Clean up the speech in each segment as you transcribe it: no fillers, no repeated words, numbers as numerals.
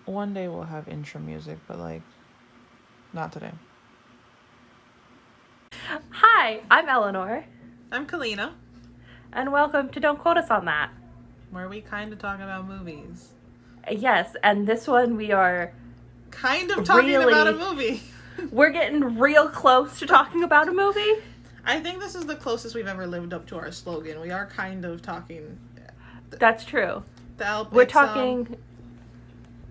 One day we'll have intro music, but like, not today. Hi, I'm Elanor, I'm Kalina, and welcome to Don't Quote Us on That. where we kind of talk about movies. Yes, and this one we are Kind of talking about a Really? movie. we're getting real close to talking about a movie. I think this is the closest we've ever lived up to our slogan. We are kind of talking. That's true. The We're talking.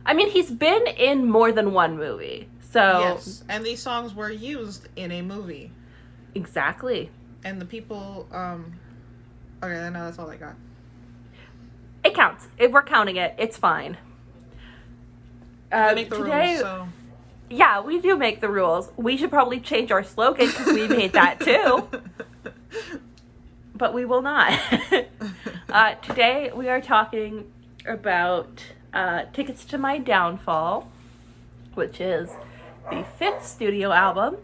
I mean, he's been in more than one movie, so Yes, and these songs were used in a movie. exactly. And the people, okay, no, that's all I got. It counts. If we're counting it, it's fine. I make the today, rules, so. yeah, we do make the rules. We should probably change our slogan because we made that too. But we will not. Today we are talking about Tickets to My Downfall, which is the 5th studio album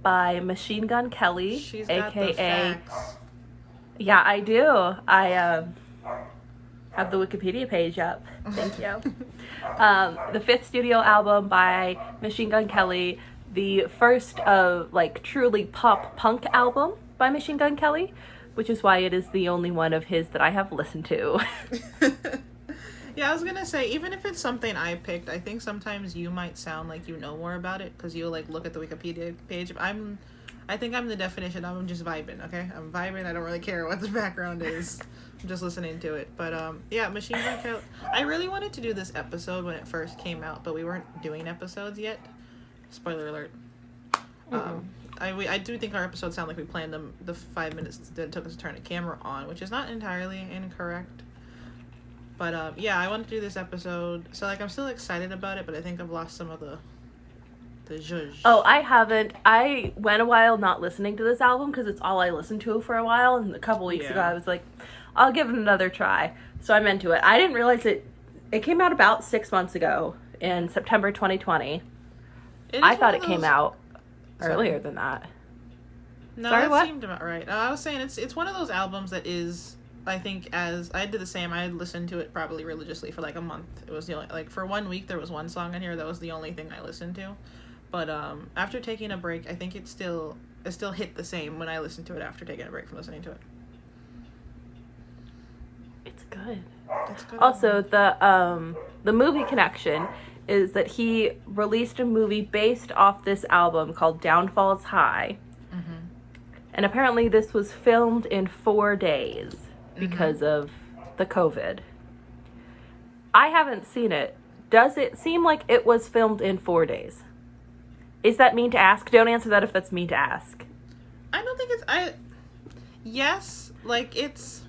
by Machine Gun Kelly, She's got the aka facts. yeah, I do. I have the Wikipedia page up. Thank you. The 5th studio album by Machine Gun Kelly, the first of like truly pop punk album by Machine Gun Kelly, which is why it is the only one of his that I have listened to. Yeah, I was gonna say, even if it's something I picked, I think sometimes you might sound like you know more about it because you'll like look at the Wikipedia page. I think I'm the definition. I'm just vibing. Okay, I'm vibing. I don't really care what the background is. I'm just listening to it. But yeah, Machine Gun Kelly. I really wanted to do this episode when it first came out, but we weren't doing episodes yet. Spoiler alert. I do think our episodes sound like we planned them the 5 minutes that it took us to turn the camera on, which is not entirely incorrect. But yeah, I wanted to do this episode, so like I'm still excited about it, but I think I've lost some of the zhuzh. Oh, I haven't. I went a while not listening to this album because it's all I listened to for a while, and a couple weeks ago I was like, I'll give it another try. So I'm into it. I didn't realize it came out about 6 months ago in September 2020. I thought it came out earlier than that. No, Sorry, that what? seemed about right. I was saying it's one of those albums that is, I think, as I did the same. I listened to it probably religiously for like a month. It was the only, like for 1 week there was one song in here that was the only thing I listened to. But after taking a break, I think it still hit the same when I listened to it after taking a break from listening to it. It's good. It's good. Also, the movie connection is that he released a movie based off this album called Downfall's High. Mm-hmm. And apparently this was filmed in 4 days because of the COVID. I haven't seen it. Does it seem like it was filmed in 4 days? Is that mean to ask? Don't answer that if that's mean to ask. I don't think yes, like it's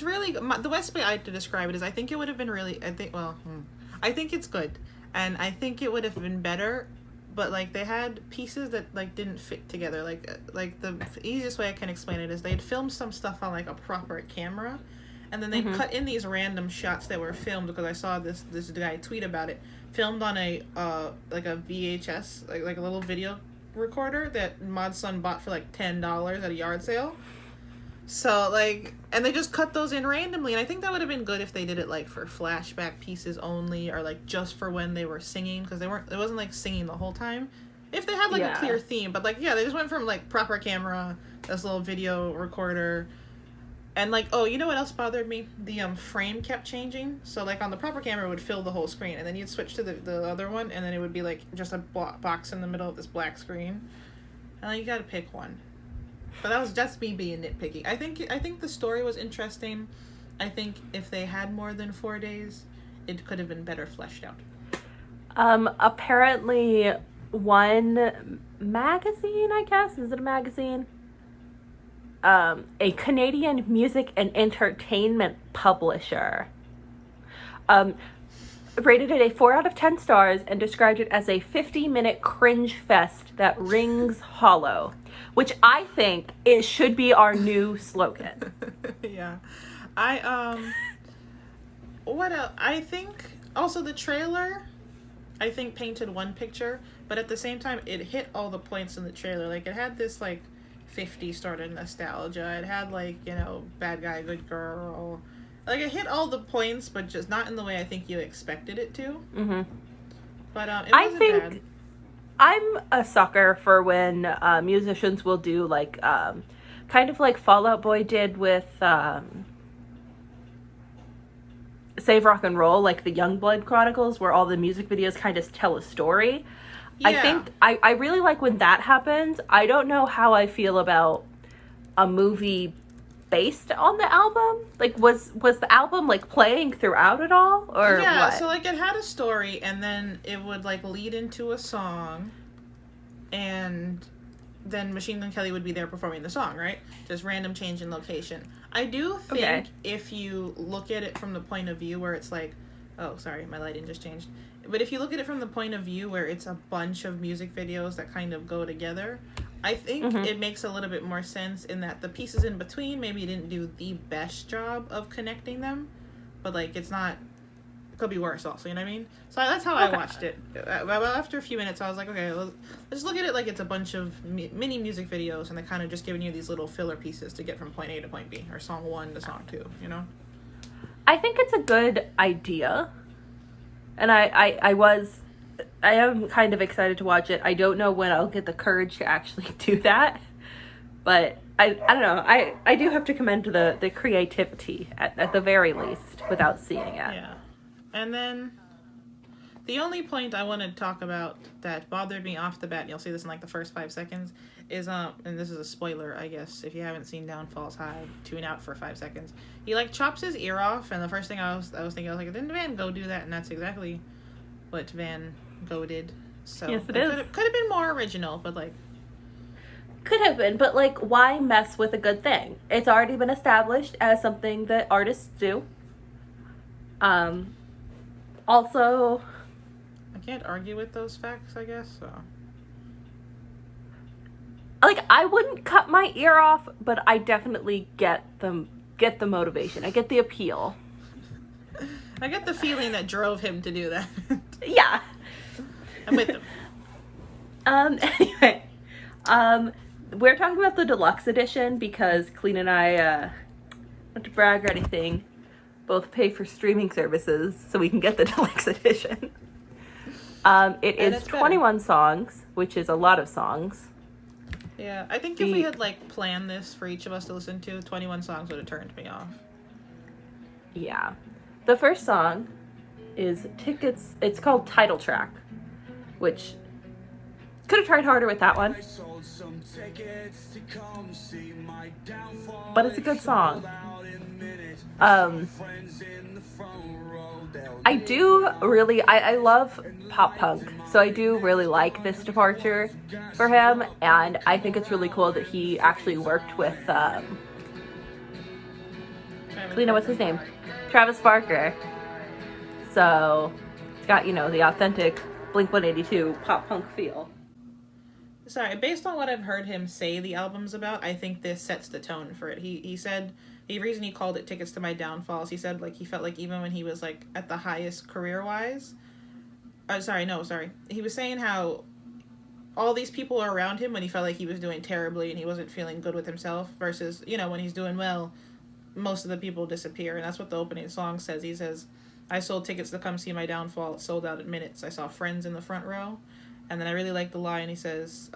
really, the best way I had to describe it is I think it would have been really, I think it's good, and I think it would have been better, but like they had pieces that like didn't fit together. Like the easiest way I can explain it is they'd filmed some stuff on like a proper camera, and then they cut in these random shots that were filmed because I saw this guy tweet about it, filmed on a like a VHS, like a little video recorder that Mod's son bought for like $10 at a yard sale. So like, and they just cut those in randomly, and I think that would have been good if they did it like for flashback pieces only, or like just for when they were singing, because it wasn't like singing the whole time. If they had like a clear theme, but like yeah, they just went from like proper camera, this little video recorder, and like, oh, you know what else bothered me? The frame kept changing. So like on the proper camera it would fill the whole screen, and then you'd switch to the other one, and then it would be like just a box in the middle of this black screen, and like, you gotta pick one. But that was just me being nitpicky. I think the story was interesting. I think if they had more than 4 days, it could have been better fleshed out. Apparently one magazine, I guess, is it a magazine? A Canadian music and entertainment publisher rated it a 4 out of 10 stars and described it as a 50-minute cringe fest that rings hollow, which I think it should be our new slogan. Yeah. What else? I think also the trailer, I think, painted one picture, but at the same time it hit all the points in the trailer. Like it had this like 50s sort of nostalgia. It had like, you know, bad guy, good girl. like it hit all the points, but just not in the way I think you expected it to. Mm-hmm. But it wasn't bad. I'm a sucker for when musicians will do like kind of like Fall Out Boy did with Save Rock and Roll, like the Youngblood Chronicles, where all the music videos kind of tell a story. Yeah. I think I really like when that happens. I don't know how I feel about a movie based on the album. Like, was the album like playing throughout it all, or yeah, what? so like it had a story, and then it would like lead into a song, and then Machine Gun Kelly would be there performing the song, right? Just random change in location. I do think if you look at it from the point of view where it's like, oh, sorry, my lighting just changed. But if you look at it from the point of view where it's a bunch of music videos that kind of go together, I think it makes a little bit more sense in that the pieces in between maybe didn't do the best job of connecting them, but like it's not, it could be worse also, you know what I mean? So that's how I watched it. Well, after a few minutes I was like, okay, let's look at it like it's a bunch of mini music videos, and they're kind of just giving you these little filler pieces to get from point A to point B, or song 1 to song 2, you know? I think it's a good idea. And I am kind of excited to watch it. I don't know when I'll get the courage to actually do that. But I don't know. I do have to commend the creativity at the very least without seeing it. Yeah. And then the only point I want to talk about that bothered me off the bat, and you'll see this in like the first 5 seconds, is and this is a spoiler, I guess, if you haven't seen Downfall's High, tune out for 5 seconds. He like chops his ear off, and the first thing I was thinking, I was like, didn't Van Gogh do that? And that's exactly what Van Gogh did. So yes, it is. Could have been more original, but like, could have been, but like, why mess with a good thing? It's already been established as something that artists do. Also, I can't argue with those facts, I guess. So. Like, I wouldn't cut my ear off, but I definitely get the motivation. I get the appeal. I get the feeling that drove him to do that. Yeah. I'm with him. Anyway, we're talking about the deluxe edition because Kalina and I, not to brag or anything, both pay for streaming services so we can get the deluxe edition. It is 21 songs, which is a lot of songs. Yeah, I think if we had like planned this for each of us to listen to, 21 songs would have turned me off. Yeah. The first song is Tickets. It's called Title Track, which could have tried harder with that one. But it's a good song. I do really, I love pop punk, so I do really like this departure for him, and I think it's really cool that he actually worked with, Kalina, what's his name? Travis Barker. So, it's got, you know, the authentic Blink-182 pop punk feel. Sorry, based on what I've heard him say the album's about, I think this sets the tone for it. He said the reason he called it Tickets to My Downfalls, he said like he felt like even when he was like at the highest career-wise, he was saying how all these people are around him when he felt like he was doing terribly and he wasn't feeling good with himself, versus, you know, when he's doing well, most of the people disappear. And that's what the opening song says. He says, I sold tickets to come see my downfall. It sold out in minutes. I saw friends in the front row. And then I really like the line he says,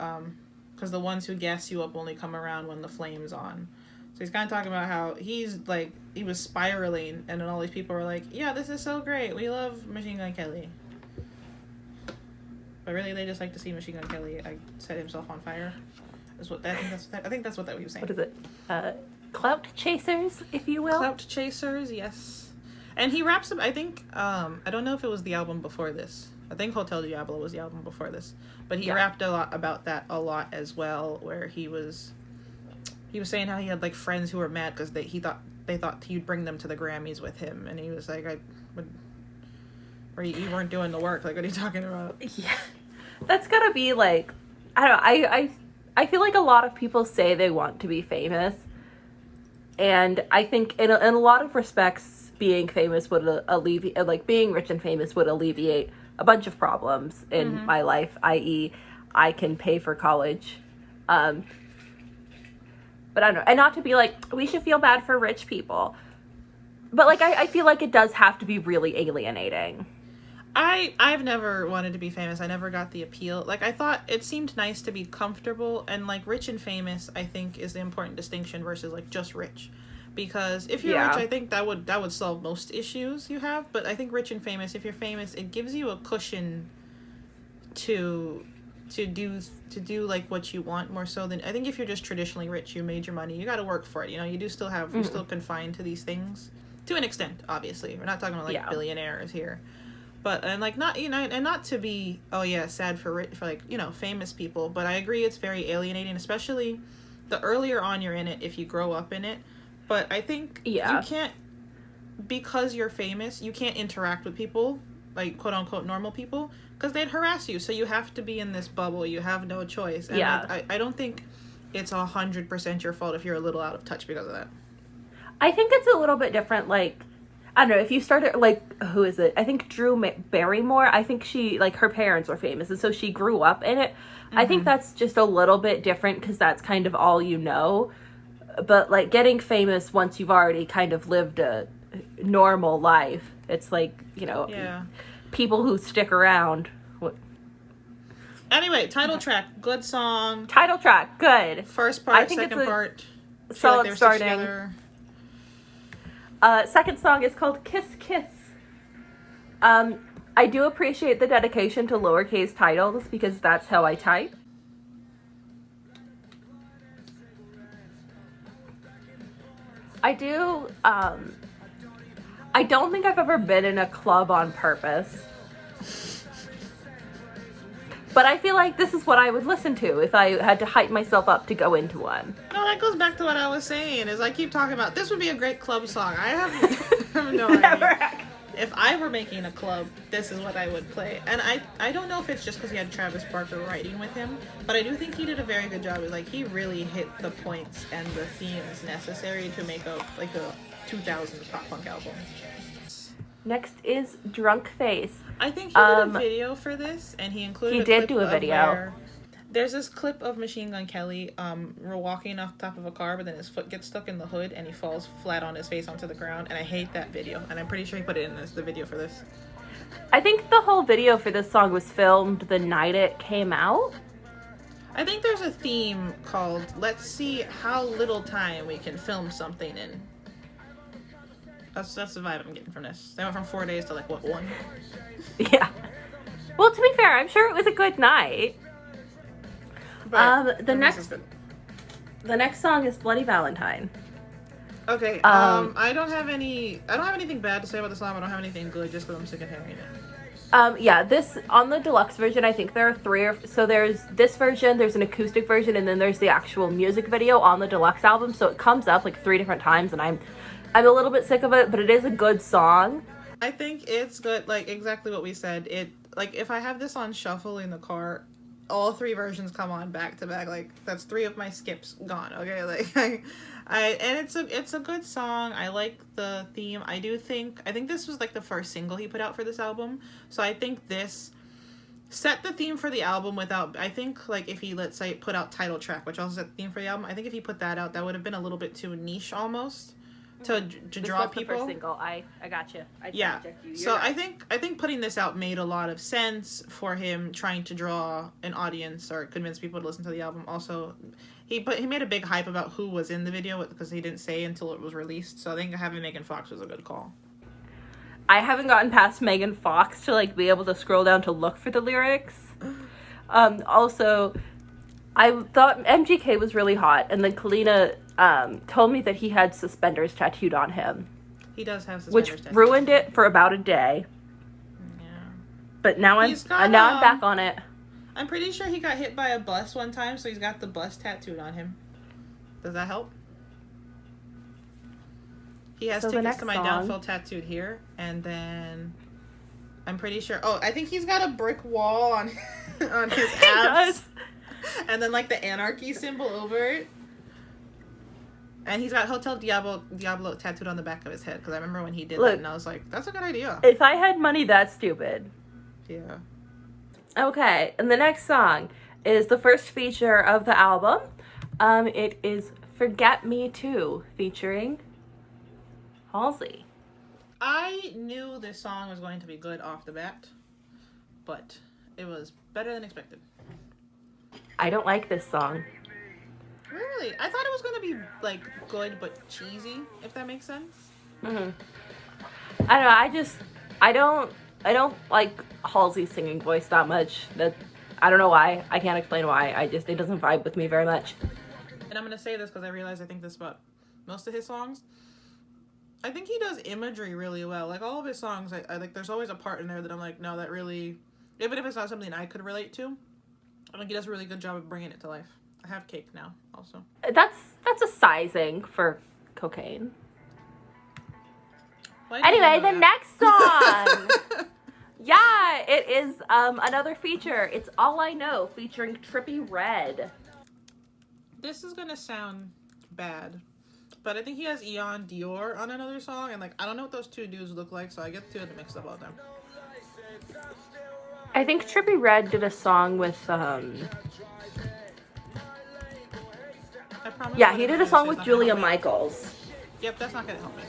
because the ones who gas you up only come around when the flame's on. So he's kind of talking about how he's like, he was spiraling, and then all these people were like, yeah, this is so great. We love Machine Gun Kelly. But really, they just like to see Machine Gun Kelly set himself on fire. Is what I think that's what he was saying. What is it? Clout chasers, if you will. Clout chasers, yes. And he raps up, I think, I don't know if it was the album before this. I think Hotel Diablo was the album before this. But he rapped a lot about that a lot as well, where he was saying how he had like friends who were mad because they thought he'd bring them to the Grammys with him, and he was like, you weren't doing the work. Like, what are you talking about? Yeah, that's gotta be like, I don't know. I feel like a lot of people say they want to be famous, and I think in a lot of respects, being famous would alleviate, like being rich and famous would alleviate a bunch of problems in my life, i.e., I can pay for college. But I don't know. And not to be like, we should feel bad for rich people. But, like, I feel like it does have to be really alienating. I've never wanted to be famous. I never got the appeal. Like, I thought it seemed nice to be comfortable, and, like, rich and famous, I think, is the important distinction versus, like, just rich. Because if you're rich, I think that would solve most issues you have. But I think rich and famous, if you're famous, it gives you a cushion to do like what you want more so than, I think if you're just traditionally rich, you made your money, you got to work for it. You know, you do still have, you're still confined to these things to an extent. Obviously, we're not talking about like billionaires here. But, and, like, not, you know, and not to be, oh, yeah, sad for like, you know, famous people. But I agree it's very alienating, especially the earlier on you're in it, if you grow up in it. But I think you can't, because you're famous, you can't interact with people, like, quote-unquote normal people, because they'd harass you. So you have to be in this bubble. You have no choice. And I don't think it's 100% your fault if you're a little out of touch because of that. I think it's a little bit different, like, I don't know, if you started, like, who is it? I think Drew Barrymore, I think she, like, her parents were famous, and so she grew up in it. Mm-hmm. I think that's just a little bit different, because that's kind of all you know. But, like, getting famous once you've already kind of lived a normal life, it's like, you know, people who stick around. Anyway, title track, good song. Title track, good. First part, second part. Solid starting. Second song is called Kiss Kiss. I do appreciate the dedication to lowercase titles because that's how I type. I do, I don't think I've ever been in a club on purpose. But I feel like this is what I would listen to if I had to hype myself up to go into one. No, that goes back to what I was saying, is I keep talking about, this would be a great club song. I have no idea. If I were making a club, this is what I would play. And I don't know if it's just because he had Travis Barker writing with him, but I do think he did a very good job. Like, he really hit the points and the themes necessary to make a 2000s pop punk album. Next is Drunk Face. I think he did a video for this, and he included a clip of video. There's this clip of Machine Gun Kelly walking off the top of a car, but then his foot gets stuck in the hood, and he falls flat on his face onto the ground, and I hate that video, and I'm pretty sure he put it in the video for this. I think the whole video for this song was filmed the night it came out. I think there's a theme called, let's see how little time we can film something in. That's the vibe I'm getting from this. They went from 4 days to, like, what, 1? Yeah. Well, to be fair, I'm sure it was a good night. But the next song is Bloody Valentine. Okay. I don't have anything bad to say about the song. I don't have anything good, just because I'm sick of hearing it. This, on the deluxe version, I think there are so there's this version, there's an acoustic version, and then there's the actual music video on the deluxe album, so it comes up, like, 3 different times, and I'm a little bit sick of it, but it is a good song. I think it's good, like, exactly what we said. Like, if I have this on shuffle in the car, all 3 versions come on back to back. Like, that's 3 of my skips gone, okay? Like, and it's a good song. I like the theme. I think this was, like, the first single he put out for this album, so I think this set the theme for the album without, I think, like, if he, let's say, put out title track, which also set the theme for the album, I think if he put that out, that would have been a little bit too niche, almost. To draw people. The first single. I got you. So right. I think putting this out made a lot of sense for him trying to draw an audience or convince people to listen to the album. Also, he made a big hype about who was in the video because he didn't say until it was released. So I think having Megan Fox was a good call. I haven't gotten past Megan Fox to, like, be able to scroll down to look for the lyrics. Also, I thought MGK was really hot, and then Kalina told me that he had suspenders tattooed on him. He does have suspenders which tattooed. Ruined it for about a day. Yeah. But now I'm back on it. I'm pretty sure he got hit by a bus one time, so he's got the bus tattooed on him. Does that help? He has Tickets to My Downfall tattooed here, and then I'm pretty sure. Oh, I think he's got a brick wall on on his abs, and then, like, the anarchy symbol over it. And he's got Hotel Diablo tattooed on the back of his head, because I remember when he did that, and I was like, that's a good idea. If I had money, that's stupid. Yeah. Okay, and the next song is the first feature of the album. It is Forget Me Too, featuring Halsey. I knew this song was going to be good off the bat, but it was better than expected. I don't like this song. Really? I thought it was going to be, like, good but cheesy, if that makes sense. Mm-hmm. I don't know, I don't like Halsey's singing voice that much. I don't know why. I can't explain why. It doesn't vibe with me very much. And I'm going to say this because I realize I think this about most of his songs. I think he does imagery really well. Like, all of his songs, I like, there's always a part in there that I'm like, no, that really, even if it's not something I could relate to, I think he does a really good job of bringing it to life. I have cake now, also. That's a sizing for cocaine. Anyway, the next song. Yeah, it is another feature. It's All I Know, featuring Trippie Redd. This is gonna sound bad, but I think he has Eon Dior on another song, and like, I don't know what those two dudes look like, so I get the two of them mixed up all the time. I think Trippie Redd did a song with yeah, he did a song with Julia Michaels. Yep, that's not gonna help me.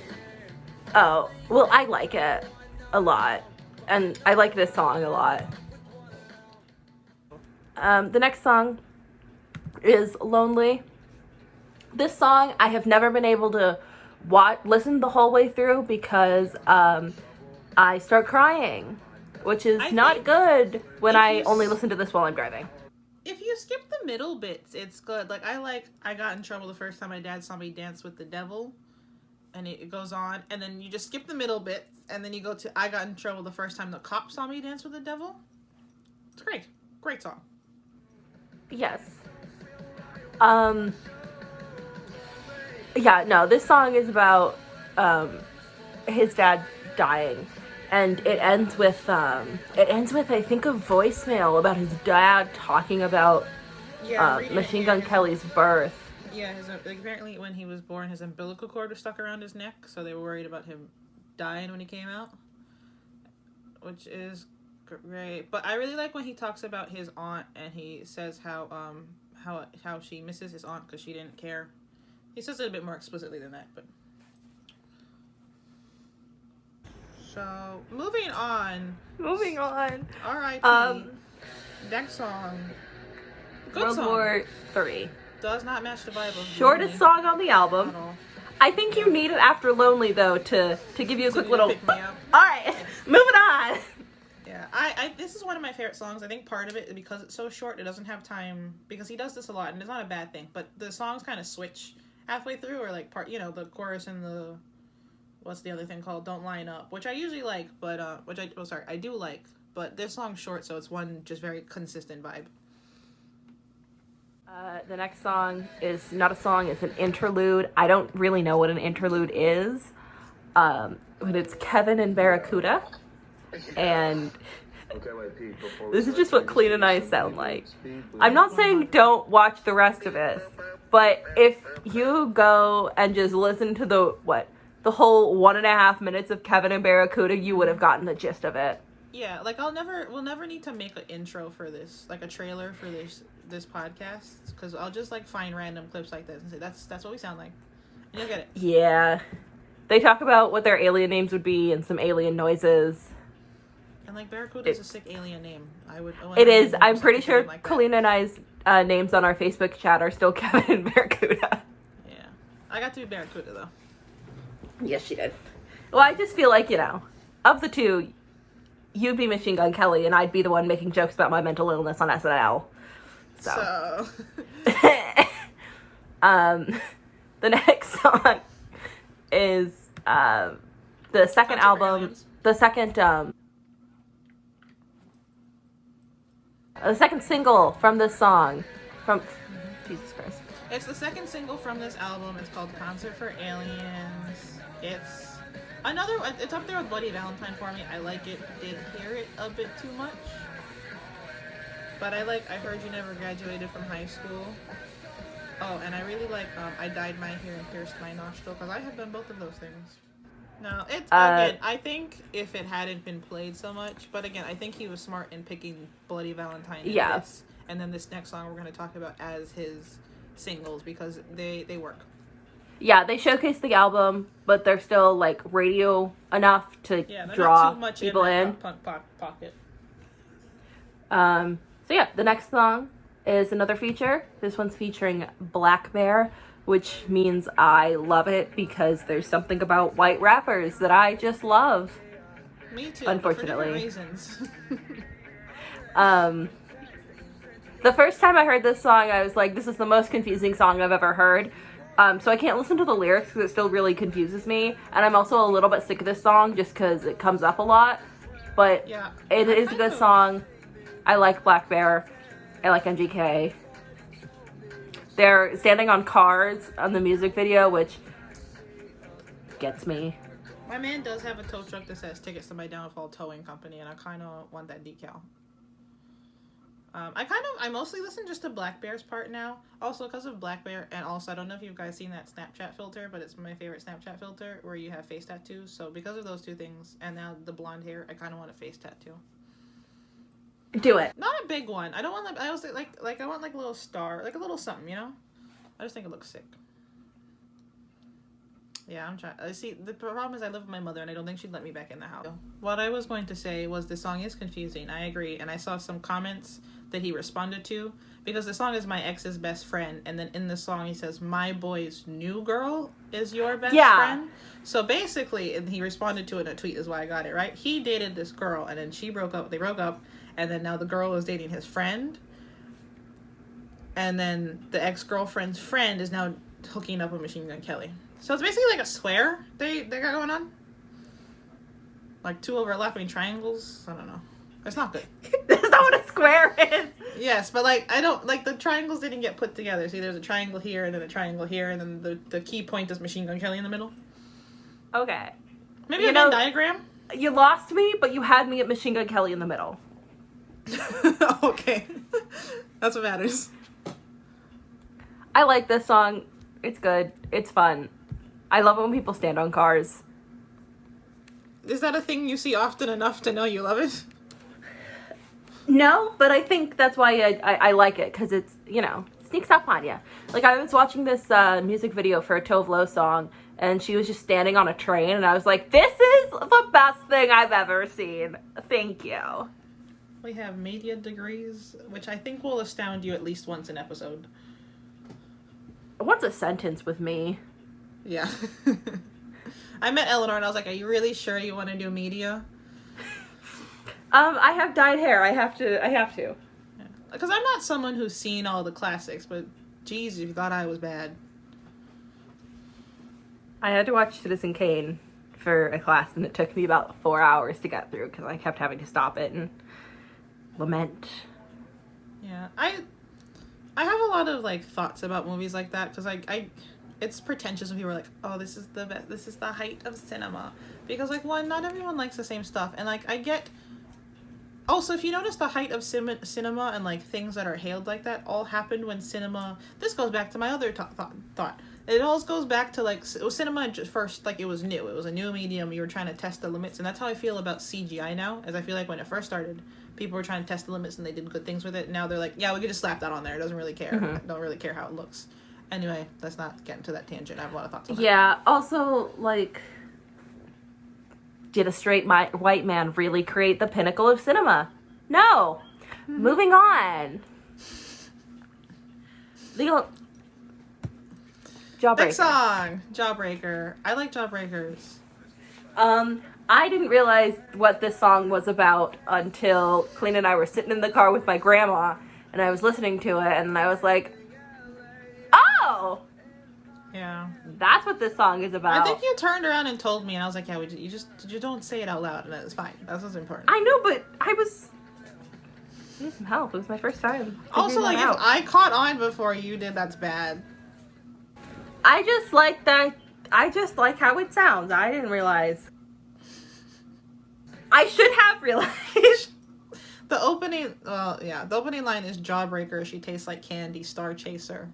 Oh, well, I like it a lot. And I like this song a lot. The next song is Lonely. This song I have never been able to listen the whole way through because I start crying, which is not good when I only listen to this while I'm driving. If you skip the middle bits, it's good. Like, I got in trouble the first time my dad saw me dance with the devil. And it goes on, and then you just skip the middle bit, and then you go to I got in trouble the first time the cop saw me dance with the devil. It's great. Great song. Yes. Yeah, no, this song is about his dad dying. And it ends with I think a voicemail about his dad talking about Machine Gun Kelly's birth. Yeah, apparently when he was born, his umbilical cord was stuck around his neck, so they were worried about him dying when he came out, which is great. But I really like when he talks about his aunt, and he says how she misses his aunt because she didn't care. He says it a bit more explicitly than that, but. So, moving on. R.I.P. Next song. Good World song. War III. Does not match the Bible. Shortest song on the album. I think you need it after Lonely, though, to give you a quick little... Pick me up. Alright, moving on. Yeah, this is one of my favorite songs. I think part of it, because it's so short, it doesn't have time, because he does this a lot, and it's not a bad thing, but the songs kind of switch halfway through, or like the chorus and the... What's the other thing called? Don't Line Up, which I usually like, but, I do like, but this song's short, so it's one just very consistent vibe. The next song is not a song, it's an interlude. I don't really know what an interlude is, but it's Kevin and Barracuda, and this is just what Kalina and I sound like. I'm not saying don't watch the rest of it, but if you go and just listen to the whole 1.5 minutes of Kevin and Barracuda, you would have gotten the gist of it. Yeah, like we'll never need to make an intro for this, like a trailer for this podcast, because I'll just like find random clips like this and say that's what we sound like, and you'll get it. Yeah, they talk about what their alien names would be and some alien noises. And like Barracuda is a sick alien name. It is. I'm pretty sure like Kalina and I's names on our Facebook chat are still Kevin and Barracuda. Yeah, I got to be Barracuda though. Yes, she did. Well, I just feel like, of the two, you'd be Machine Gun Kelly, and I'd be the one making jokes about my mental illness on SNL. So. The next song is the second album, the second single from this song, Jesus Christ. It's the second single from this album. It's called Concert for Aliens. It's up there with Bloody Valentine for me. I like it. Did hear it a bit too much. But I Heard You Never Graduated from High School. Oh, and I really like I Dyed My Hair and Pierced My Nostril, because I have done both of those things. No, it's again, I think if it hadn't been played so much, but again, I think he was smart in picking Bloody Valentine and this, and then this next song we're going to talk about as his singles, because they work. Yeah, they showcase the album, but they're still like radio enough to Yeah, they're draw not too much people in in. my pocket. So yeah, the next song is another feature. This one's featuring Black Bear, which means I love it because there's something about white rappers that I just love. Me too. Unfortunately. But for different reasons. The first time I heard this song, I was like, this is the most confusing song I've ever heard. So I can't listen to the lyrics because it still really confuses me. And I'm also a little bit sick of this song just because it comes up a lot. But yeah, it is a good song. I like Black Bear. I like MGK. They're standing on cars on the music video, which gets me. My man does have a tow truck that says "Tickets to My Downfall Towing Company," and I kind of want that decal. I mostly listen just to Black Bear's part now. Also because of Black Bear, and also I don't know if you guys seen that Snapchat filter, but it's my favorite Snapchat filter where you have face tattoos. So because of those two things, and now the blonde hair, I kind of want a face tattoo. Do it. Not a big one. I don't want I was like I want like a little star, like a little something, you know. I just think it looks sick. Yeah, I'm trying. See, the problem is I live with my mother, and I don't think she'd let me back in the house. What I was going to say was the song is confusing. I agree, and I saw some comments that he responded to because the song is my ex's best friend, and then in the song he says my boy's new girl is your best friend. So basically, and he responded to it in a tweet. Is why I got it right. He dated this girl, and then she broke up. They broke up, and then now the girl is dating his friend, and then the ex-girlfriend's friend is now hooking up with Machine Gun Kelly. So it's basically like a square they got going on. Like two overlapping triangles. I don't know. It's not good. That's not what a square is. Yes, but like I don't like the triangles didn't get put together. See, there's a triangle here and then a triangle here, and then the key point is Machine Gun Kelly in the middle. Okay. Maybe a Venn diagram? You lost me, but you had me at Machine Gun Kelly in the middle. Okay. That's what matters. I like this song. It's good. It's fun. I love it when people stand on cars. Is that a thing you see often enough to know you love it? No, but I think that's why I like it, because it's, sneaks up on you. Like, I was watching this music video for a Tove Lo song, and she was just standing on a train, and I was like, this is the best thing I've ever seen. Thank you. We have media degrees, which I think will astound you at least once an episode. What's a sentence with me? Yeah. I met Elanor and I was like, are you really sure you want to do media? I have dyed hair. I have to. Because I'm not someone who's seen all the classics, but geez, you thought I was bad. I had to watch Citizen Kane for a class, and it took me about 4 hours to get through because I kept having to stop it and lament. Yeah, I have a lot of like thoughts about movies like that because I it's pretentious when people are like, oh, this is the best, this is the height of cinema, because like one, not everyone likes the same stuff, and like I get. Also, if you notice, the height of cinema and like things that are hailed like that all happened when cinema. This goes back to my other thought. It all goes back to like cinema just first, like it was new. It was a new medium. You were trying to test the limits, and that's how I feel about CGI now. As I feel like when it first started, people were trying to test the limits and they did good things with it. Now they're like, yeah, we could just slap that on there. It doesn't really care. Mm-hmm. Don't really care how it looks. Anyway, let's not get into that tangent. I have a lot of thoughts on that. Yeah. Also, like, did a straight white man really create the pinnacle of cinema? No. Mm-hmm. Moving on. Jawbreaker. Next song, Jawbreaker. I like Jawbreakers. I didn't realize what this song was about until Kalina and I were sitting in the car with my grandma, and I was listening to it, and I was like, oh! Yeah. That's what this song is about. I think you turned around and told me, and I was like, yeah, you don't say it out loud, and it's fine. That's what's important. I know, but I was... I need some help. It was my first time. Also, like, if I caught on before you did, that's bad. I just like that. I just like how it sounds. I didn't realize. I should have realized. The opening line is Jawbreaker. She tastes like candy, Star Chaser.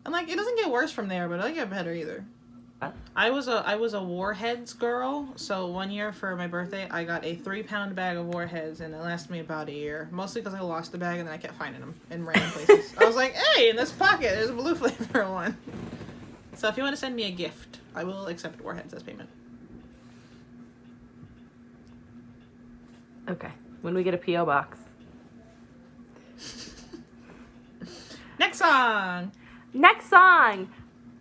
And like, it doesn't get worse from there, but it doesn't get better either. I was a Warheads girl, so one year for my birthday, I got a 3-pound bag of Warheads, and it lasted me about a year. Mostly because I lost the bag, and then I kept finding them in random places. I was like, hey, in this pocket, there's a blue flavor one. So if you want to send me a gift, I will accept Warheads as payment. Okay. When we get a P.O. box. Next song! Next song!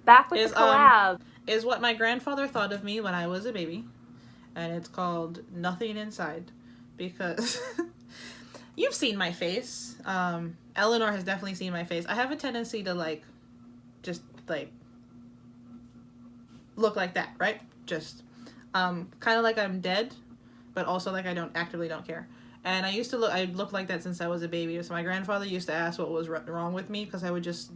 Back with the collab. Is what my grandfather thought of me when I was a baby. And it's called Nothing Inside. Because you've seen my face. Elanor has definitely seen my face. I have a tendency to, just look like that, right? Just, kind of like I'm dead, but also like I actively don't care. And I looked like that since I was a baby. So my grandfather used to ask what was wrong with me, because I would just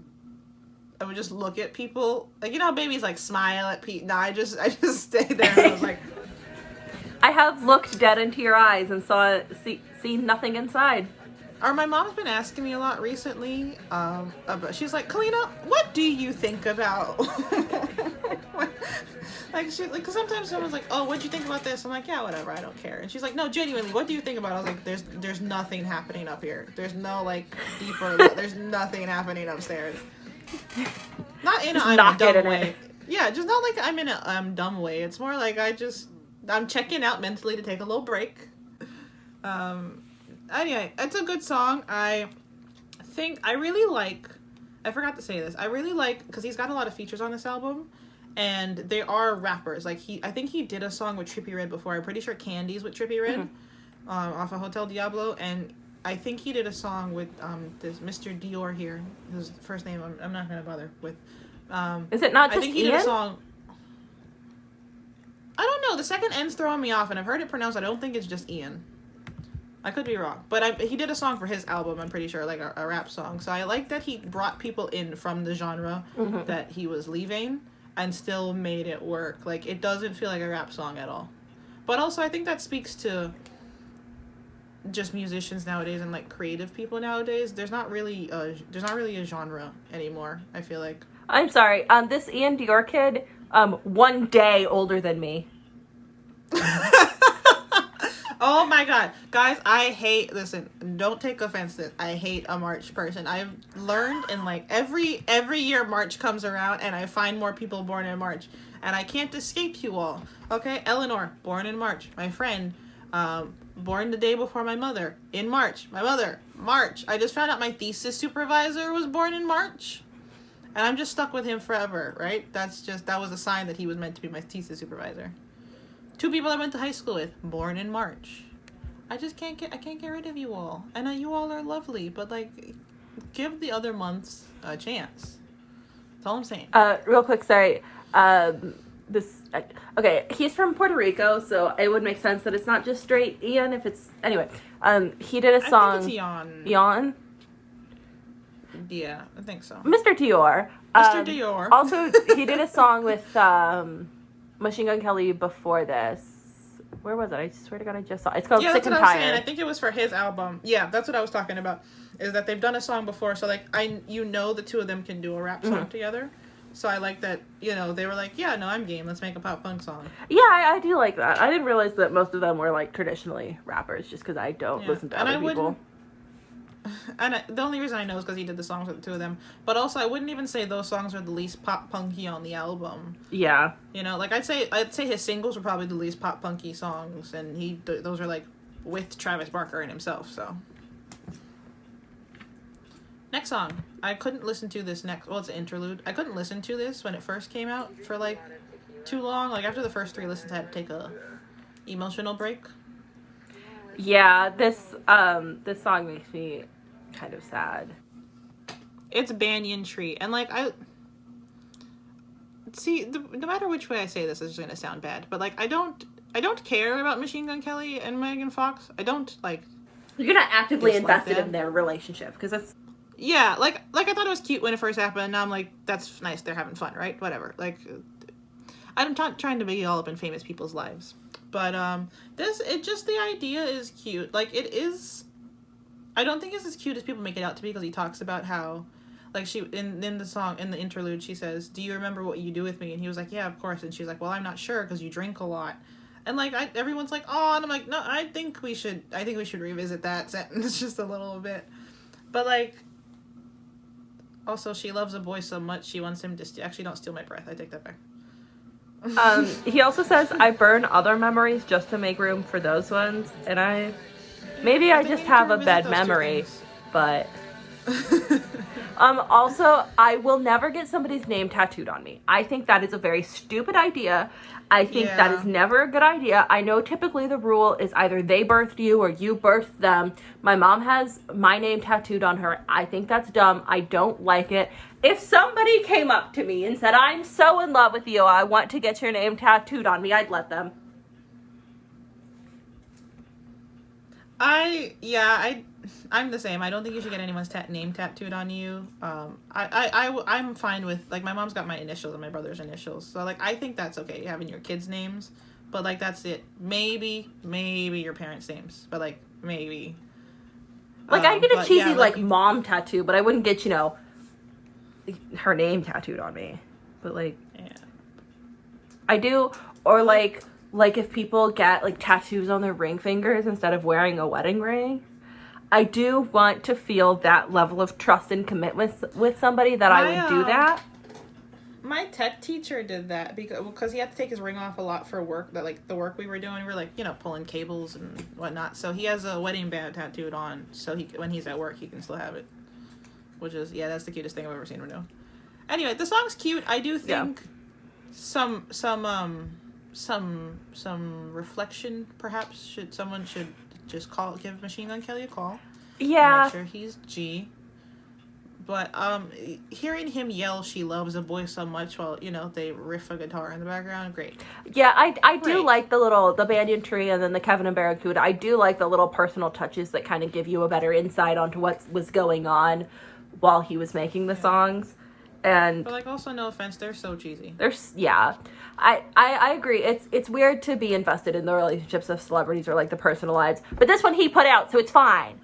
look at people, like, you know how babies smile at people. No, I just stayed there and I was like, I have looked dead into your eyes and seen nothing inside. Or my mom's been asking me a lot recently. She's like, Kalina, what do you think about? Because sometimes someone's like, oh, what'd you think about this? I'm like, yeah, whatever, I don't care. And she's like, no, genuinely, what do you think about it? I was like, there's nothing happening up here. There's no deeper. There's nothing happening upstairs. Not in a dumb way. Yeah, just not like I'm in a dumb way. It's more like I'm checking out mentally to take a little break. Anyway, it's a good song. I forgot to say this. I really like, because he's got a lot of features on this album, and they are rappers. I think he did a song with Trippie Redd before. I'm pretty sure Candy's with Trippie Redd, off of Hotel Diablo, and I think he did a song with this Mr. Dior here. His first name I'm not gonna bother with. Is it not just I think he Ian? did a song. I don't know. The second N's throwing me off, and I've heard it pronounced. I don't think it's just Ian. I could be wrong, but he did a song for his album. I'm pretty sure, like a rap song. So I like that he brought people in from the genre that he was leaving, and still made it work. Like, it doesn't feel like a rap song at all. But also, I think that speaks to just musicians nowadays and creative people nowadays. There's not really a genre anymore, I feel like. I'm sorry. This Ian Dior kid, 1 day older than me. Oh my god. Guys, listen, don't take offense to this. I hate a March person. I've learned in every year March comes around and I find more people born in March. And I can't escape you all. Okay? Elanor, born in March. My friend, born the day before my mother, in March. My mother, March. I just found out my thesis supervisor was born in March. And I'm just stuck with him forever, right? That was a sign that he was meant to be my thesis supervisor. 2 people I went to high school with, born in March. I can't get rid of you all. And you all are lovely, but give the other months a chance. That's all I'm saying. Real quick, sorry. Okay, he's from Puerto Rico, so it would make sense that it's not just straight Ian. Anyway, he did a song. I think it's Ian. Ian? Yeah, I think so. Mr. Dior. Mr. Dior. Also, he did a song with Machine Gun Kelly before this. Where was it? I swear to God, I just saw it. It's called Sick and Tired. I think it was for his album. Yeah, that's what I was talking about. Is that they've done a song before, so the 2 of them can do a rap song together. So I like that, they were like, yeah, no, I'm game. Let's make a pop punk song. Yeah, I do like that. I didn't realize that most of them were traditionally rappers, just because I don't listen to other people. And the only reason I know is because he did the songs with the 2 of them. But also, I wouldn't even say those songs are the least pop punky on the album. Yeah. I'd say his singles were probably the least pop punky songs, and those are with Travis Barker and himself. So next song, I couldn't listen to this next. Well, it's an interlude. I couldn't listen to this when it first came out for too long. After the first 3 listens, I had to take a emotional break. Yeah, this song makes me kind of sad. It's Banyan Tree, and I see. No matter which way I say this, it's just gonna sound bad. But I don't care about Machine Gun Kelly and Megan Fox. I don't You're not actively invested in their relationship because that's. Yeah, I thought it was cute when it first happened. And now I'm like, that's nice. They're having fun, right? Whatever. I'm not trying to be all up in famous people's lives. But, the idea is cute. It is, I don't think it's as cute as people make it out to be, because he talks about how, like she in the song, in the interlude, she says, "Do you remember what you do with me?" And he was like, "Yeah, of course." And she's like, "Well, I'm not sure because you drink a lot." And like everyone's like, "Oh," and I'm like, "No, I think we should revisit that sentence just a little bit." But like, also, she loves a boy so much she wants him to actually, don't steal my breath. I take that back. He also says, "I burn other memories just to make room for those ones," and I just have a bad memory, but also, I will never get somebody's name tattooed on me. I think that is a very stupid idea. I think that is never a good idea. I know typically the rule is either they birthed you or you birthed them. My mom has my name tattooed on her. I think that's dumb. I don't like it. If somebody came up to me and said, "I'm so in love with you, I want to get your name tattooed on me," I'd let them. I'm the same. I don't think you should get anyone's name tattooed on you. I'm fine with, like, my mom's got my initials and my brother's initials, so like I think that's okay having your kids' names, but like that's it. Maybe your parents' names, but like maybe. Like I get a cheesy mom tattoo, but I wouldn't get her name tattooed on me. But like, yeah, I do, or like if people get like tattoos on their ring fingers instead of wearing a wedding ring. I do want to feel that level of trust and commitment with somebody that I would do that. My tech teacher did that because he had to take his ring off a lot for work. That like the work we were doing, we were like, pulling cables and whatnot. So he has a wedding band tattooed on, so when he's at work, he can still have it. Which is, that's the cutest thing I've ever seen her do. Anyway, the song's cute. I do think some reflection perhaps someone should just give Machine Gun Kelly a call. Yeah. Make sure he's G. But hearing him yell "she loves a boy so much" while they riff a guitar in the background, great. Yeah, I do like the banyan tree and then the Kevin and Barracuda. I do like the little personal touches that kind of give you a better insight onto what was going on while he was making the songs. And but like, also, no offense, they're so cheesy. I agree. It's weird to be invested in the relationships of celebrities or like the personal lives, but this one he put out, so it's fine.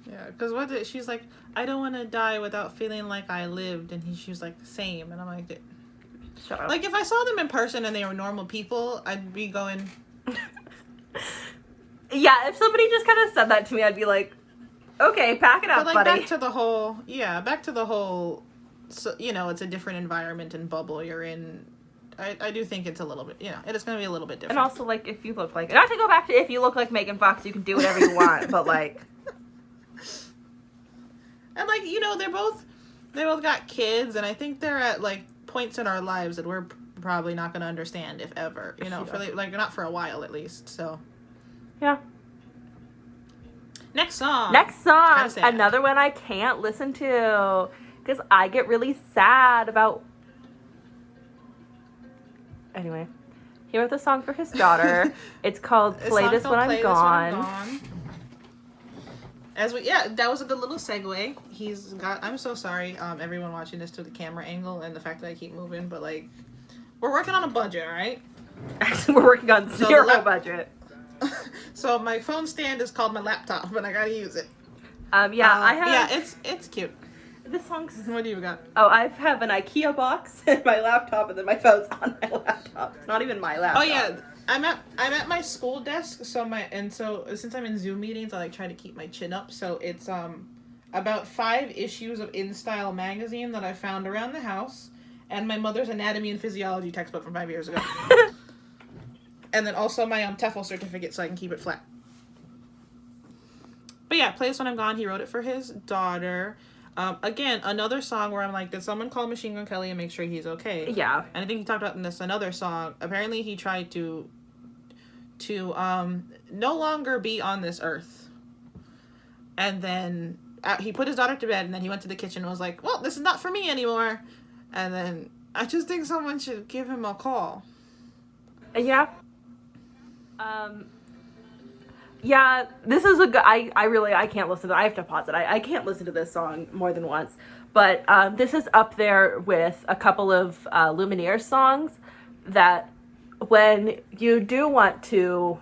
Yeah, because she's like, "I don't want to die without feeling like I lived," and she was like, "Same," and I'm like, shut up. Like, if I saw them in person and they were normal people, I'd be going. Yeah, if somebody just kind of said that to me, I'd be like, "Okay, pack it up, but like, buddy." back to the whole. So, it's a different environment and bubble you're in. I do think it's a little bit, it's going to be a little bit different. And also, like, if you look like, not to go back to if you look like Megan Fox, you can do whatever you want, but like. And like, they both got kids, and I think they're at like points in our lives that we're probably not going to understand, if ever, for like not for a while at least. So. Yeah. Next song. Another one I can't listen to. Because I get really sad about... Anyway. He wrote the song for his daughter. It's called Play This When I'm Gone. That was a good little segue. I'm so sorry, everyone watching this to the camera angle and the fact that I keep moving, but like, we're working on a budget, alright? Actually, we're working on zero budget. So my phone stand is called my laptop, but I gotta use it. I have... Yeah, it's cute. This song's... What do you got? Oh, I have an IKEA box and my laptop, and then my phone's on my laptop. It's not even my laptop. Oh yeah, I'm at my school desk. So since I'm in Zoom meetings, I like try to keep my chin up. So it's about 5 issues of In Style magazine that I found around the house, and my mother's anatomy and physiology textbook from 5 years ago. And then also my TEFL certificate, so I can keep it flat. But yeah, Play This When I'm Gone. He wrote it for his daughter. Again, another song where I'm like, did someone call Machine Gun Kelly and make sure he's okay? Yeah. And I think he talked about in this another song. Apparently, he tried to no longer be on this earth. And then he put his daughter to bed, and then he went to the kitchen and was like, "Well, this is not for me anymore." And then I just think someone should give him a call. Yeah. Yeah, this is a good... I can't listen to... I have to pause it. I can't listen to this song more than once. But this is up there with a couple of Lumineers songs that when you do want to...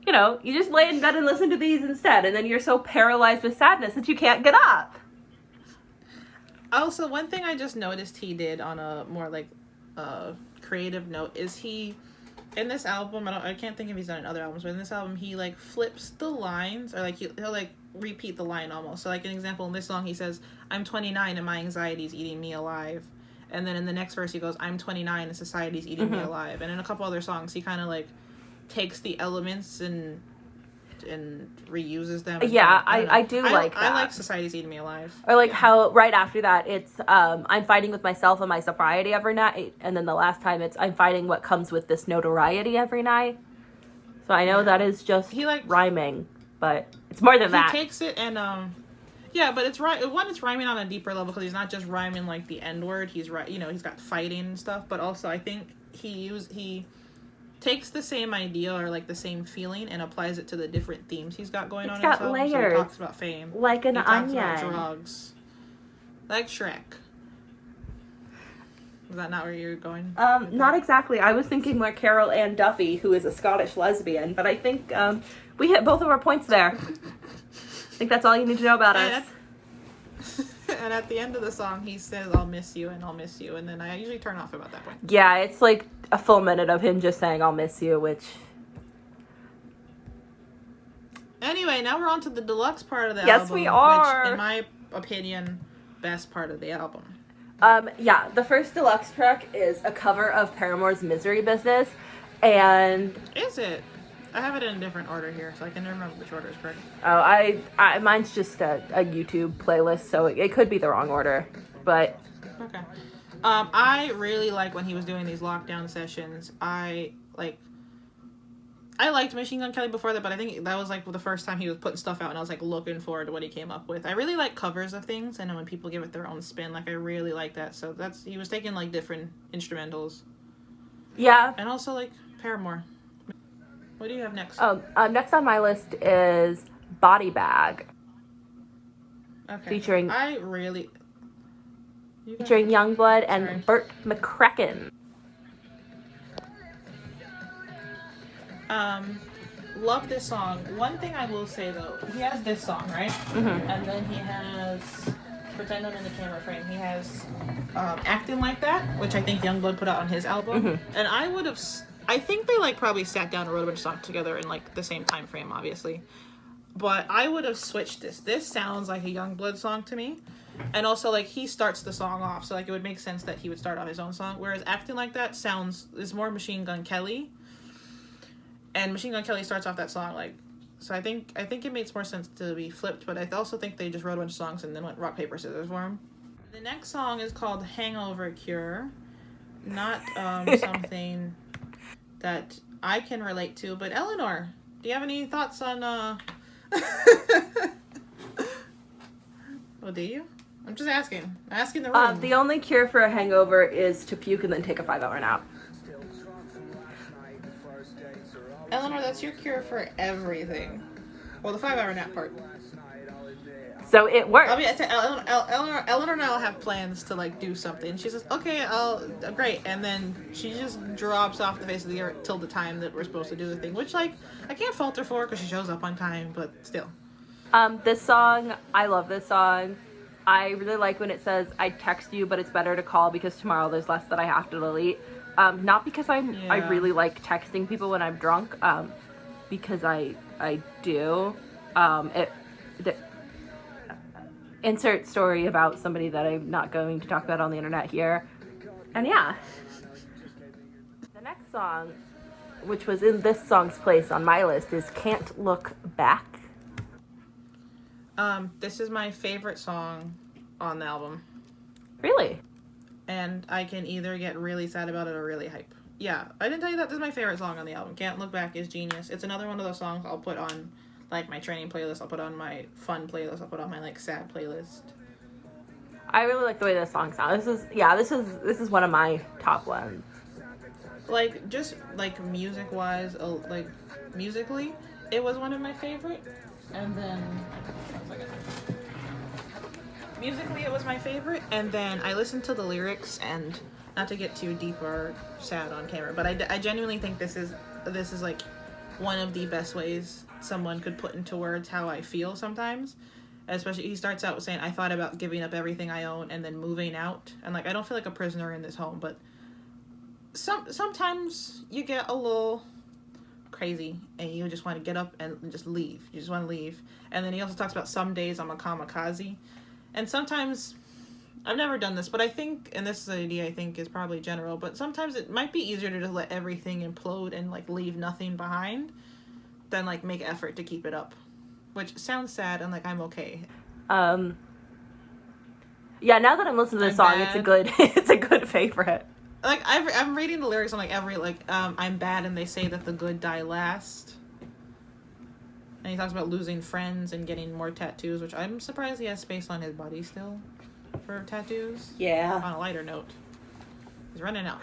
you know, you just lay in bed and listen to these instead, and then you're so paralyzed with sadness that you can't get up. Also, one thing I just noticed he did on a more like creative note is he, in this album, I can't think if he's done it in other albums, but in this album he like flips the lines, or like he'll like repeat the line almost. So like an example, in this song he says, "I'm 29 and my anxiety's eating me alive," and then in the next verse he goes, "I'm 29 and society's eating me alive," and in a couple other songs he kind of like takes the elements and reuses them. Yeah, I do like that. I like society's eating me alive. Or like how right after that it's I'm fighting with myself and my sobriety every night, and then the last time it's I'm fighting what comes with this notoriety every night. So I know that is just rhyming, but it's more than that. He takes it and yeah, but it's right. One, it's rhyming on a deeper level because he's not just rhyming like the N word. He's right. You know, he's got fighting and stuff, but also I think he takes the same idea or like the same feeling and applies it to the different themes he's got going on. It's got himself. layers. So he talks about fame, like an onion. Talks about drugs, like Shrek. Is that not where you're going? Not exactly. I was thinking more Carol Ann Duffy, who is a Scottish lesbian, but I think we hit both of our points there. I think that's all you need to know about us. And at the end of the song, he says, "I'll miss you and I'll miss you," and then I usually turn off about that point. Yeah, it's like a full minute of him just saying, "I'll miss you," which... Anyway, now we're on to the deluxe part of the album. Yes, we are. Which, in my opinion, best part of the album. Yeah, the first deluxe track is a cover of Paramore's Misery Business, and... Is it? I have it in a different order here, so I can remember which order is correct. Oh, I mine's just a YouTube playlist, so it could be the wrong order, but... Okay. I really like when he was doing these lockdown sessions. I liked Machine Gun Kelly before that, but I think that was like the first time he was putting stuff out, and I was like looking forward to what he came up with. I really like covers of things, and when people give it their own spin, like I really like that. So he was taking like different instrumentals. Yeah. And also like Paramore. What do you have next? Oh, next on my list is Body Bag. Okay. Featuring Youngblood and Burt McCracken. Love this song. One thing I will say though, he has this song, right? Mm-hmm. And then he has Pretend I'm in the Camera Frame. He has Acting Like That, which I think Youngblood put out on his album. Mm-hmm. And I think they like probably sat down and wrote a bunch of songs together in like the same time frame, obviously. But I would have switched this. This sounds like a Youngblood song to me. And also like he starts the song off, so like it would make sense that he would start off his own song. Whereas Acting Like That is more Machine Gun Kelly. And Machine Gun Kelly starts off that song like, so I think it makes more sense to be flipped, but I also think they just wrote a bunch of songs and then went rock, paper, scissors for him. The next song is called Hangover Cure. Not something that I can relate to, but Elanor, do you have any thoughts on well, do you? I'm just asking. I'm asking the room. The only cure for a hangover is to puke and then take a 5-hour nap. Elanor, that's your cure for everything. Well, the 5-hour nap part. So it works. I mean, Elanor and I will have plans to like do something. She says, "Okay, great," and then she just drops off the face of the earth till the time that we're supposed to do the thing. Which, like, I can't fault her for because she shows up on time, but still. This song, I love this song. I really like when it says, "I text you, but it's better to call because tomorrow there's less that I have to delete." Not because I really like texting people when I'm drunk, because I do. Insert story about somebody that I'm not going to talk about on the internet here. And yeah. The next song, which was in this song's place on my list, is Can't Look Back. This is my favorite song on the album. Really? And I can either get really sad about it or really hype. Yeah, I didn't tell you that. This is my favorite song on the album. Can't Look Back is genius. It's another one of those songs I'll put on like my training playlist. I'll put on my fun playlist. I'll put on my like sad playlist. I really like the way this song sounds. This is one of my top ones. Like just like music wise, like musically, it was one of my favorite. And then musically it was my favorite, and then I listened to the lyrics, and not to get too deep or sad on camera, but I genuinely think this is like one of the best ways someone could put into words how I feel sometimes. Especially, he starts out saying, I thought about giving up everything I own and then moving out. And, like, I don't feel like a prisoner in this home, but sometimes you get a little crazy and you just want to get up and just leave. You just want to leave. And then he also talks about some days I'm a kamikaze. And sometimes, I've never done this, but I think, and this is an idea I think is probably general, but sometimes it might be easier to just let everything implode and, like, leave nothing behind than, like, make effort to keep it up. Which sounds sad, and, like, I'm okay. Yeah, now that I'm listening to this song, it's a good favorite. Like, I'm reading the lyrics on, like, I'm bad and they say that the good die last. And he talks about losing friends and getting more tattoos, which I'm surprised he has space on his body still for tattoos. Yeah. On a lighter note. He's running out.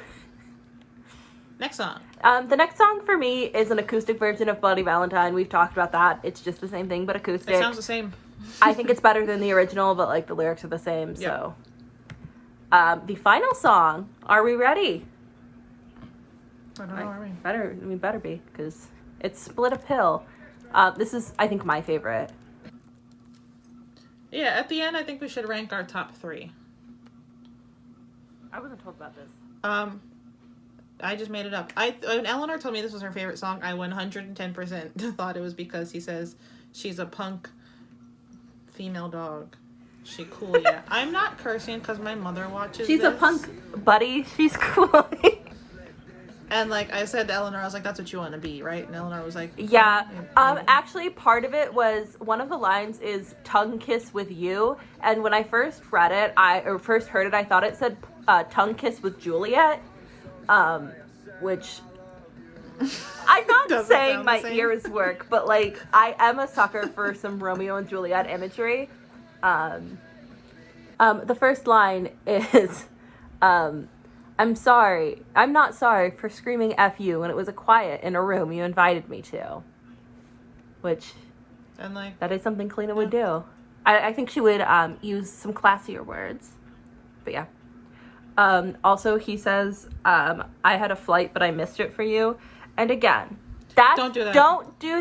Next song. The next song for me is an acoustic version of Bloody Valentine. We've talked about that. It's just the same thing, but acoustic. It sounds the same. I think it's better than the original, but, like, the lyrics are the same, so. The final song, Are We Ready? I don't know, are we? We better be, because it's Split a Pill. This is, I think, my favorite. Yeah, at the end, I think we should rank our top 3. I wasn't told about this. I just made it up. When Elanor told me this was her favorite song, I 110% thought it was because he says she's a punk female dog. She cool, yeah. I'm not cursing because my mother watches She's this. a punk buddy. She's cool. And, like, I said to Elanor, I was like, that's what you want to be, right? And Elanor was like... Yeah. Actually, part of it was, one of the lines is tongue kiss with you. And when I first read it, first heard it, I thought it said tongue kiss with Juliet. Which... I'm not saying my ears work, but, like, I am a sucker for some Romeo and Juliet imagery. The first line is, I'm not sorry for screaming F you when it was a quiet in a room you invited me to. Which, and, like, that is something Kalina would do. I think she would, use some classier words. But yeah. Also, he says, I had a flight, but I missed it for you. And again, don't do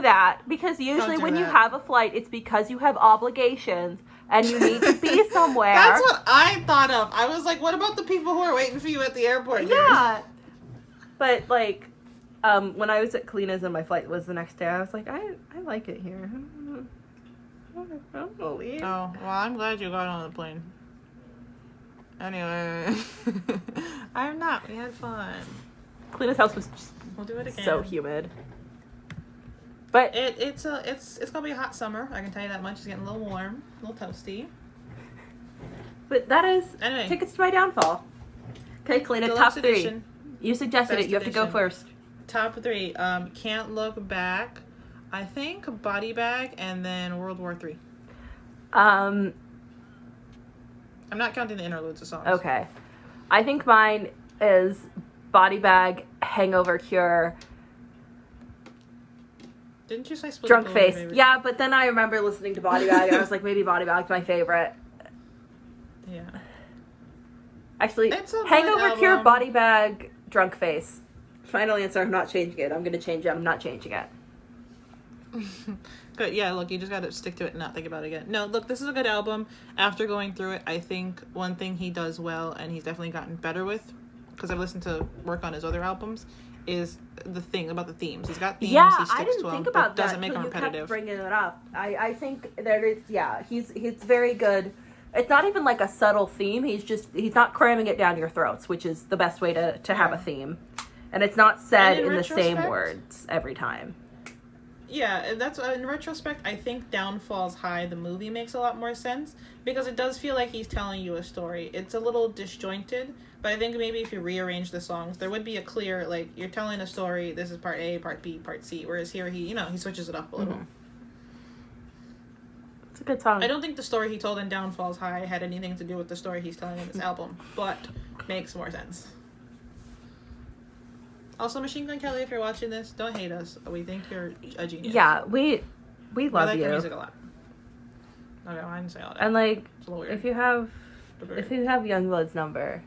that, because usually when you have a flight, it's because you have obligations and you need to be somewhere. That's what I thought of. I was like, what about the people who are waiting for you at the airport? Yeah. But, like, when I was at Kalina's and my flight was the next day, I was like, I like it here. I don't believe. Oh, well, I'm glad you got on the plane. Anyway. I'm not. We had fun. Kalina's house was just we'll do it again. So humid. But it's gonna be a hot summer. I can tell you that much. It's getting a little warm, a little toasty. But that is anyway. Tickets to my downfall. Okay, Kalina, top 3. Edition. You suggested it. You have to go first. Top 3. Can't Look Back. I think Body Bag, and then World War III. I'm not counting the interludes of songs. Okay. I think mine is Body Bag, Hangover Cure. Didn't you say Split Drunk Face? Yeah, but then I remember listening to Body Bag and I was like, maybe Body Bag's my favorite. Yeah. Actually, Hangover Cure, Body Bag, Drunk Face. Final answer, I'm not changing it. I'm going to change it. I'm not changing it. Good. Yeah, look, you just got to stick to it and not think about it again. No, look, this is a good album. After going through it, I think one thing he does well, and he's definitely gotten better with, because I've listened to work on his other albums, is the thing about the themes. He's got themes, he sticks to them, but doesn't make them repetitive. You kept bringing it up. I think that it's, he's very good. It's not even like a subtle theme. He's not cramming it down your throats, which is the best way to have a theme. And it's not said in the same words every time. Yeah, and that's in retrospect, I think Downfall's High, the movie, makes a lot more sense, because it does feel like he's telling you a story. It's a little disjointed, but I think maybe if you rearrange the songs, there would be a clear, like, you're telling a story, this is part A, part B, part C, whereas here he switches it up a little. It's a good song. I don't think the story he told in Downfall's High had anything to do with the story he's telling in this album, but makes more sense. Also, Machine Gun Kelly, if you're watching this, don't hate us. We think you're a genius. Yeah, we love you. I like your music a lot. Okay, well, I didn't say all that. And, like, if you have Youngblood's number.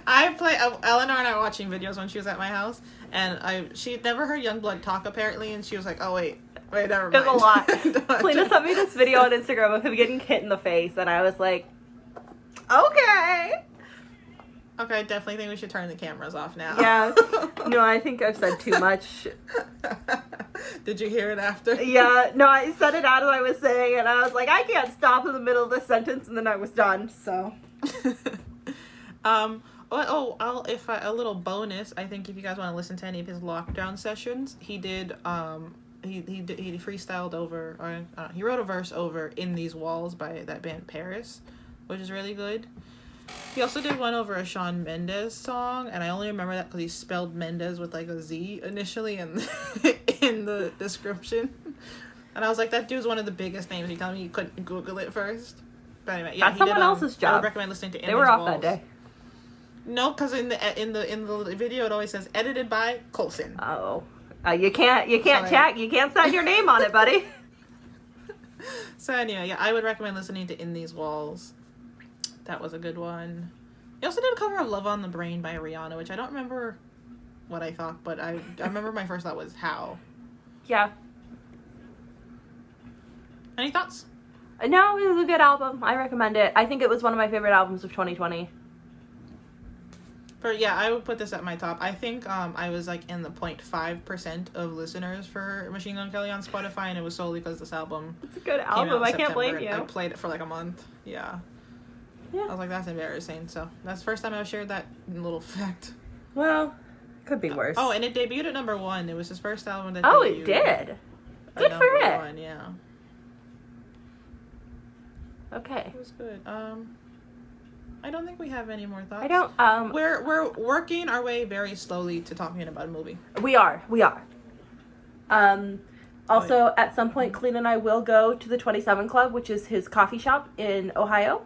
Eleanor and I were watching videos when she was at my house, and she'd never heard Youngblood talk apparently, and she was like, oh wait, never mind. It was a lot. Kalina sent me this video on Instagram of him getting hit in the face, and I was like, okay. Okay, I definitely think we should turn the cameras off now. Yeah. No, I think I've said too much. Did you hear it after? Yeah. No, I said it as I was saying it. I was like, I can't stop in the middle of this sentence, and then I was done, so. A little bonus, I think if you guys want to listen to any of his lockdown sessions, he did, he freestyled over, or he wrote a verse over In These Walls by that band Paris, which is really good. He also did one over a Shawn Mendes song, and I only remember that because he spelled Mendes with like a Z initially in the description. And I was like, that dude's one of the biggest names. You tell me you couldn't Google it first. But anyway, yeah, that's someone else's job. I would recommend listening to In They were These off Walls. that day. No, because in the video it always says edited by Coulson. Oh, you can't Sorry. check. You can't sign your name on it, buddy. So anyway, yeah, I would recommend listening to In These Walls. That was a good one. He also did a cover of Love on the Brain by Rihanna, which I don't remember what I thought, but I remember my first thought was how. Yeah. Any thoughts? No, it was a good album. I recommend it. I think it was one of my favorite albums of 2020. I would put this at my top. I think I was like in the 0.5% of listeners for Machine Gun Kelly on Spotify, and it was solely because this album. It's a good came out album. in I can't September, blame and you. I played it for like a month. Yeah. Yeah. I was like, that's embarrassing. So that's the first time I've shared that little fact. Well, could be worse. Oh, and it debuted at number 1. It was his first album that Oh, debuted it did. at Good for number it. 1, yeah. Okay. It was good. I don't think we have any more thoughts. I don't. We're working our way very slowly to talking about a movie. We are. Also, at some point, Kalina and I will go to the 27 Club, which is his coffee shop in Ohio.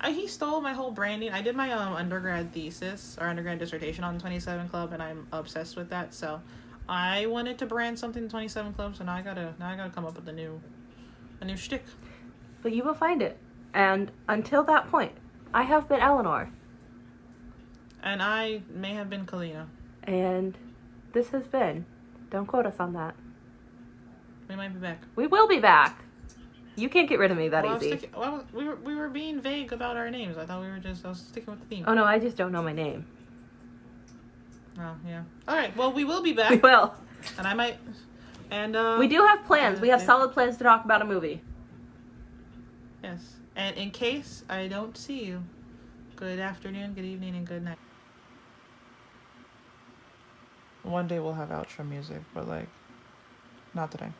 He stole my whole branding. I did my undergrad thesis or undergrad dissertation on 27 Club, and I'm obsessed with that. So I wanted to brand something 27 Club. So now I gotta come up with a new shtick. But you will find it. And until that point, I have been Elanor. And I may have been Kalina. And this has been. Don't quote us on that. We might be back. We will be back. You can't get rid of me that easy. We were being vague about our names. I thought I was sticking with the theme. Oh no, I just don't know my name. Oh yeah. All right. Well, we will be back. We will. And I might. And we do have plans. We have solid plans to talk about a movie. Yes. And in case I don't see you, good afternoon, good evening, and good night. One day we'll have outro music, but like, not today.